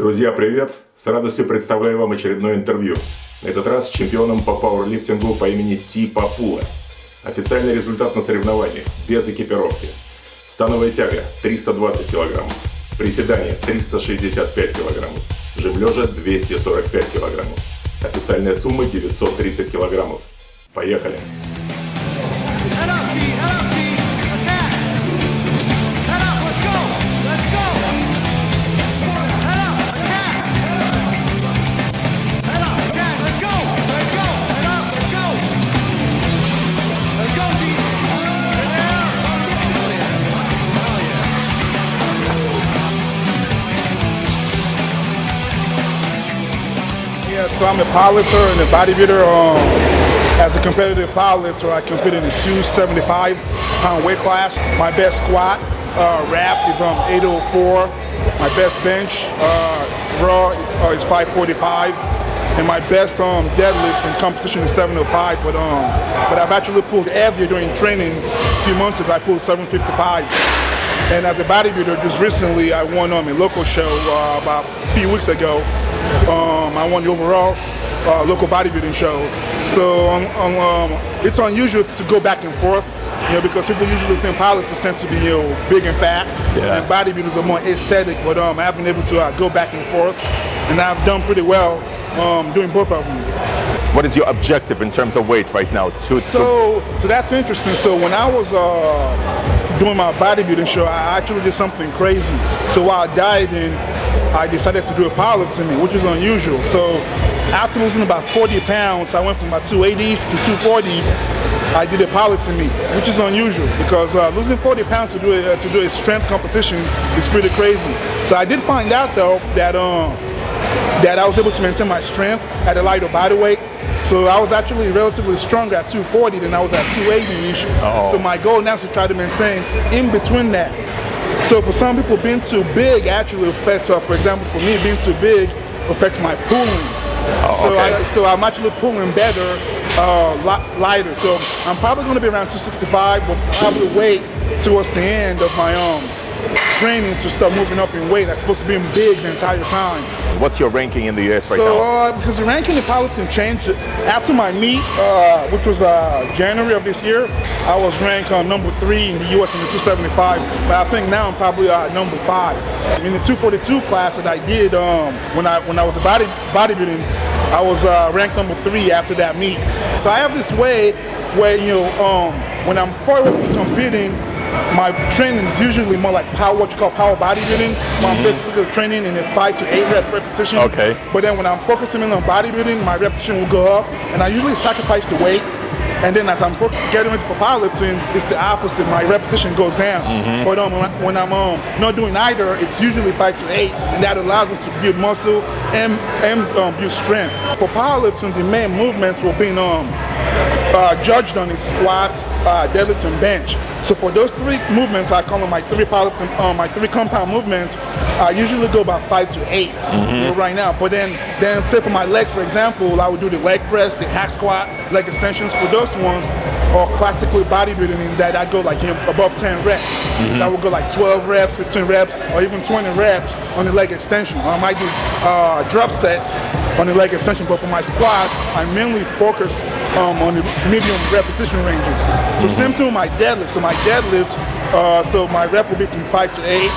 Друзья, привет! С радостью представляю вам очередное интервью. На этот раз с чемпионом по пауэрлифтингу по имени Tee Popoola. Официальный результат на соревнованиях, без экипировки. Становая тяга 320 кг, приседания 365 кг, жим лежа 245 кг. Официальная сумма 930 кг. Поехали! So I'm a powerlifter and a bodybuilder. As a competitive powerlifter, I compete in the 275-pound weight class. My best squat rep is 804. My best bench raw is 545. And my best deadlift in competition is 705. But I've actually pulled heavier during training. A few months ago, I pulled 755. And as a bodybuilder, just recently, I won a local show about a few weeks ago. I won the overall local bodybuilding show. So it's unusual to go back and forth, because people usually think powerlifters tend to be, big and fat, and bodybuilders are more aesthetic. But I've been able to go back and forth, and I've done pretty well doing both of them. What is your objective in terms of weight right now? So that's interesting. So when I was doing my bodybuilding show, I actually did something crazy. So while dieting, I decided to do a powerlifting, which is unusual. So after losing about 40 pounds, I went from about 280 to 240. I did a powerlifting meet, which is unusual because losing 40 pounds to do a strength competition is pretty crazy. So I did find out though that I was able to maintain my strength at a lighter body weight. So I was actually relatively stronger at 240 than I was at 280-ish. So my goal now is to try to maintain in between that. So for some people, being too big actually affects, for example, for me, being too big affects my pulling. So I'm actually pulling better, lighter. So I'm probably going to be around 265, but probably wait towards the end of my training to start moving up in weight. I'm supposed to be big the entire time. What's your ranking in the US right now? Because the ranking in powerlifting changed after my meet, which was January of this year. I was ranked number 3 in the US in the 275, but I think now I'm probably number 5. In the 242 class that I did when I was bodybuilding, I was ranked number 3 after that meet. So I have this way where when I'm competing, my training is usually more like what you call power bodybuilding. I'm basically training in a 5 to 8 rep repetition. Okay. But then when I'm focusing on bodybuilding, my repetition will go up, and I usually sacrifice the weight. And then as I'm getting into powerlifting, it's the opposite. My repetition goes down. But when I'm not doing either, it's usually 5 to 8, and that allows me to build muscle and build strength. For powerlifting, the main movements will be judged on is squats, deadlift, and bench. So for those 3 movements, I call them my 3 compound movements. I usually go about 5 to 8 right now. But then say for my legs, for example, I would do the leg press, the hack squat, leg extensions. For those ones, or classically bodybuilding, in that I go like above 10 reps. So I would go like 12 reps, 15 reps, or even 20 reps on the leg extension. Or I might do drop sets on the leg extension. But for my squats, I mainly focus on the medium repetition ranges. So same thing with my deadlift. So my deadlift, so my rep will be from 5 to 8.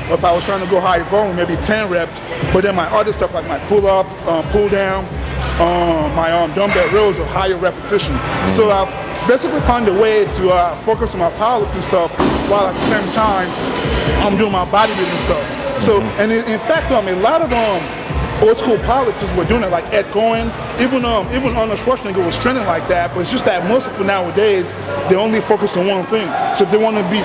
If I was trying to go high volume, maybe 10 reps. But then my other stuff like my pull-ups, pull-down, my dumbbell rows are higher repetition. So I've basically found a way to focus on my powerlifting stuff while at the same time I'm doing my bodybuilding stuff. So, and in fact, a lot of old school powerlifters were doing it, like Ed Cohen, even Arnold Schwarzenegger was training like that. But it's just that most people nowadays, they only focus on one thing. So if they want to be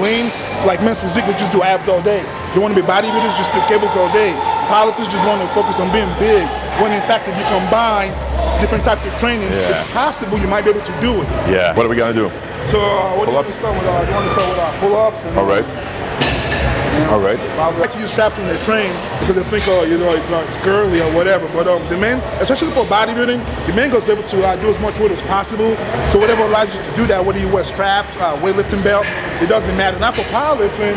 lean, like men's physique, they just do abs all day. They want to be bodybuilders, just do cables all day. Powerlifters just want to focus on being big. When in fact, if you combine different types of training, it's possible you might be able to do it. Yeah. What are we gonna do? So what do you want to start with? You want to start with pull-ups? All right. All right. I like to use straps when they train because they think, it's girly or whatever. But the men, especially for bodybuilding, the main goal is able to do as much weight as possible. So whatever allows you to do that, whether you wear straps, weightlifting belt, it doesn't matter. Not for powerlifting,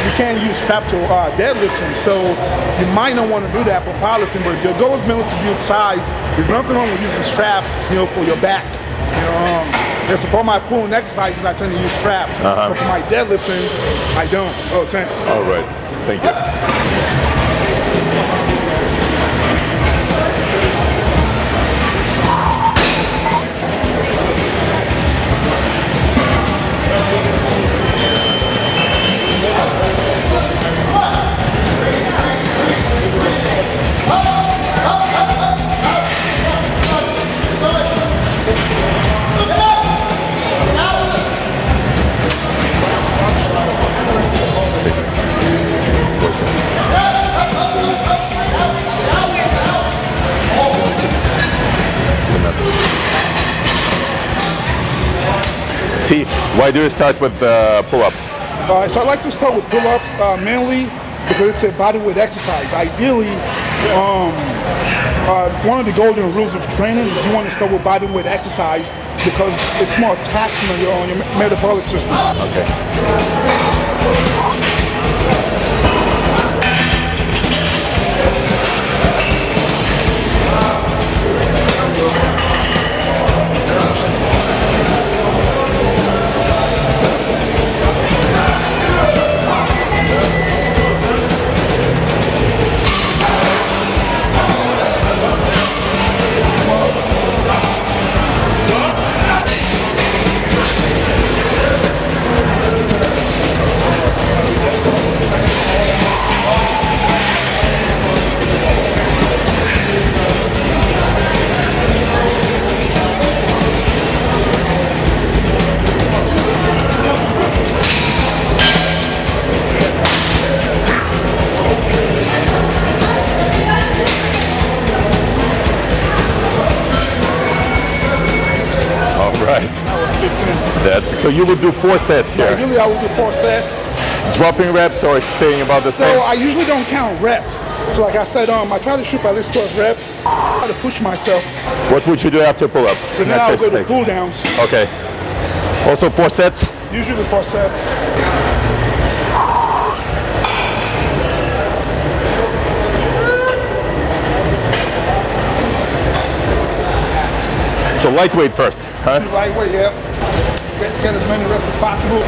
you can't use strap to deadlifting, so you might not want to do that for powerlifting. But if your goal is mainly to build size, there's nothing wrong with using strap, for your back. So for my pulling exercises, I tend to use straps. But for my deadlifting, I don't. Oh, thanks. All right. Thank you. T, why do you start with pull-ups? So I like to start with pull-ups mainly because it's a bodyweight exercise. Ideally, one of the golden rules of training is you want to start with bodyweight exercise because it's more taxing on your metabolic system. Okay. So you would do 4 sets here? Yeah, usually I would do 4 sets. Dropping reps or staying about the same? So I usually don't count reps. So like I said, I try to shoot for at least 12 reps. I try to push myself. What would you do after pull-ups? So then I'll go to cool downs. Okay. Also 4 sets? Usually 4 sets. So lightweight first, huh? Lightweight, yeah. Get as many reps as possible.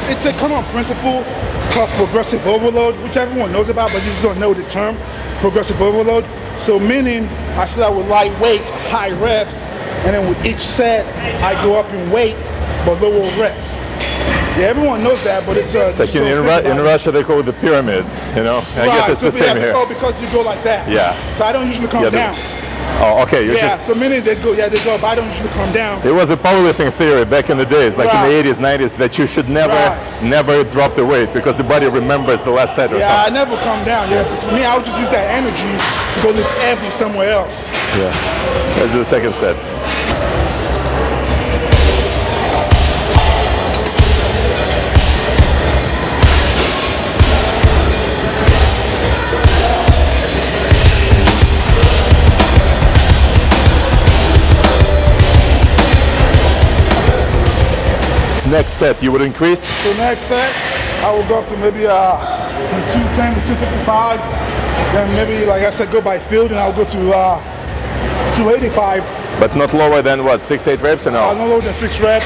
It's a common principle called progressive overload, which everyone knows about, but you just don't know the term, progressive overload. So meaning, I start with lightweight, high reps, and then with each set, I go up in weight, but lower reps. Yeah, everyone knows that, but it's like in Russia they call it the pyramid, I guess it's the same here. Oh, because you go like that. Yeah. So I don't usually come down. Oh, okay. So many they go up. I don't usually come down. It was a powerlifting theory back in the days, like in the 80s, 90s, that you should never drop the weight because the body remembers the last set or something. I never come down. Yeah, because for me, I would just use that energy to go lift heavy somewhere else. Yeah. Let's do the second set. Next set, you would increase? So next set, I will go up to maybe from 210 to 255. Then maybe, like I said, go by field, and I'll go to 285. But not lower than what, 6-8 reps or no? No lower than 6 reps.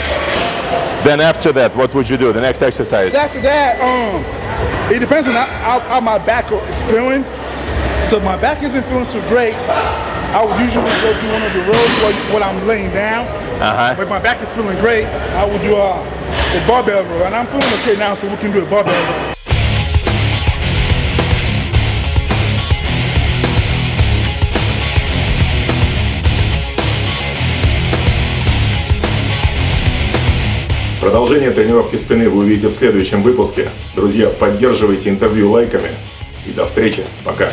Then after that, what would you do? The next exercise? After that, it depends on how my back is feeling. So if my back isn't feeling too great, I would usually go do one of the rows when I'm laying down. But if my back is feeling great, I would do a barbell row. And I'm feeling okay now, so we can do a barbell row. Продолжение тренировки спины вы увидите в следующем выпуске. Друзья, поддерживайте интервью лайками. И до встречи. Пока.